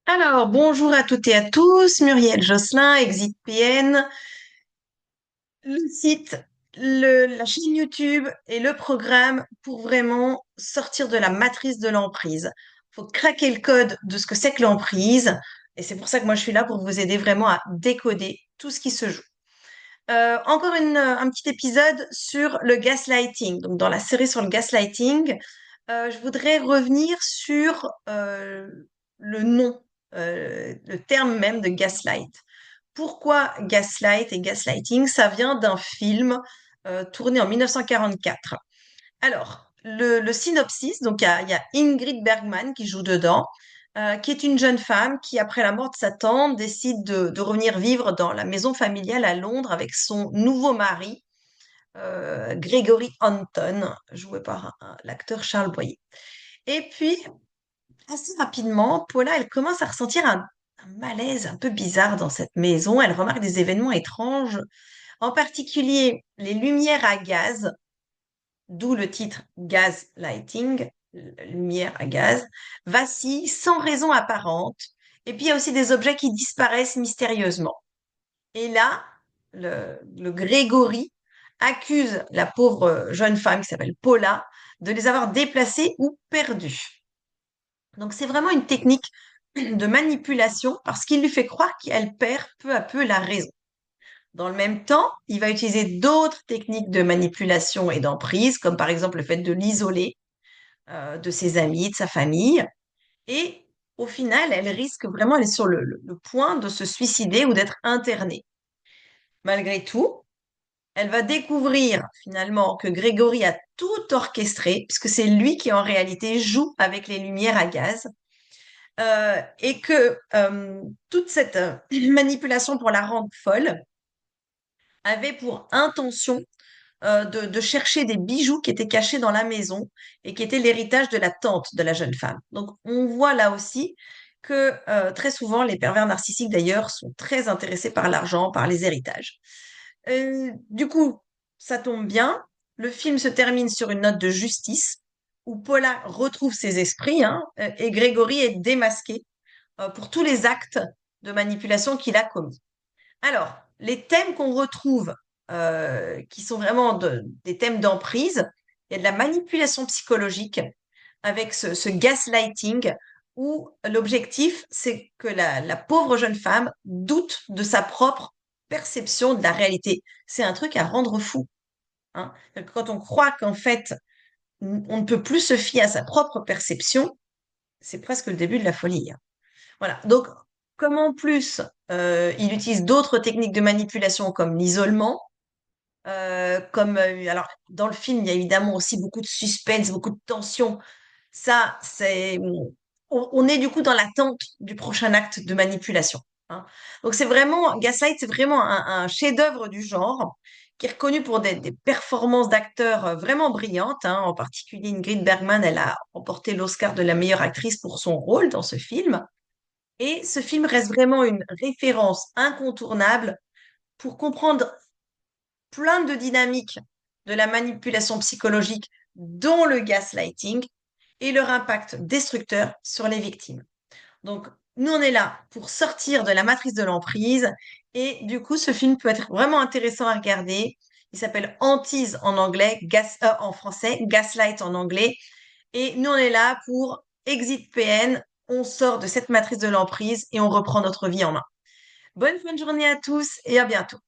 Alors, bonjour à toutes et à tous, Muriel Josselin, ExitPN, le site, la chaîne YouTube et le programme pour vraiment sortir de la matrice de l'emprise. Faut craquer le code de ce que c'est que l'emprise et c'est pour ça que moi je suis là pour vous aider vraiment à décoder tout ce qui se joue. Encore un petit épisode sur le gaslighting. Donc, dans la série sur le gaslighting, je voudrais revenir sur le nom, le terme même de gaslight. Pourquoi gaslight et gaslighting? Ça vient d'un film tourné en 1944. Alors, le synopsis, donc il y a Ingrid Bergman qui joue dedans, qui est une jeune femme qui, après la mort de sa tante, décide de revenir vivre dans la maison familiale à Londres avec son nouveau mari, Gregory Anton, joué par l'acteur Charles Boyer. Et puis, assez rapidement, Paula, elle commence à ressentir un malaise un peu bizarre dans cette maison. Elle remarque des événements étranges, en particulier les lumières à gaz, d'où le titre Gaslighting, lumière à gaz, vacillent sans raison apparente. Et puis il y a aussi des objets qui disparaissent mystérieusement. Et là, le Grégory accuse la pauvre jeune femme qui s'appelle Paula de les avoir déplacés ou perdus. Donc c'est vraiment une technique de manipulation parce qu'il lui fait croire qu'elle perd peu à peu la raison. Dans le même temps, il va utiliser d'autres techniques de manipulation et d'emprise, comme par exemple le fait de l'isoler de ses amis, de sa famille. Et au final, elle risque vraiment, elle est sur le point de se suicider ou d'être internée. Malgré tout, elle va découvrir finalement que Grégory a tout orchestré, puisque c'est lui qui en réalité joue avec les lumières à gaz, et que toute cette manipulation pour la rendre folle avait pour intention de chercher des bijoux qui étaient cachés dans la maison et qui étaient l'héritage de la tante de la jeune femme. Donc on voit là aussi que très souvent, les pervers narcissiques d'ailleurs sont très intéressés par l'argent, par les héritages. Du coup, ça tombe bien. Le film se termine sur une note de justice où Paula retrouve ses esprits, hein, et Grégory est démasqué pour tous les actes de manipulation qu'il a commis. Alors, les thèmes qu'on retrouve, qui sont vraiment des thèmes d'emprise, il y a de la manipulation psychologique avec ce gaslighting où l'objectif, c'est que la pauvre jeune femme doute de sa propre perception de la réalité. C'est un truc à rendre fou, hein. Quand on croit qu'en fait, on ne peut plus se fier à sa propre perception, c'est presque le début de la folie, hein. Voilà. Donc, comme en plus, il utilise d'autres techniques de manipulation comme l'isolement, alors, dans le film, il y a évidemment aussi beaucoup de suspense, beaucoup de tension. Ça, on est du coup dans l'attente du prochain acte de manipulation, hein. Donc, Gaslight, c'est vraiment un chef-d'œuvre du genre qui est reconnu pour des performances d'acteurs vraiment brillantes, hein. En particulier, Ingrid Bergman, elle a remporté l'Oscar de la meilleure actrice pour son rôle dans ce film. Et ce film reste vraiment une référence incontournable pour comprendre plein de dynamiques de la manipulation psychologique, dont le gaslighting, et leur impact destructeur sur les victimes. Donc, nous, on est là pour sortir de la matrice de l'emprise, et du coup, ce film peut être vraiment intéressant à regarder. Il s'appelle Hantise en anglais, en français, Gaslight en anglais, et nous, on est là pour Exit PN. On sort de cette matrice de l'emprise et on reprend notre vie en main. Bonne fin de journée à tous et à bientôt.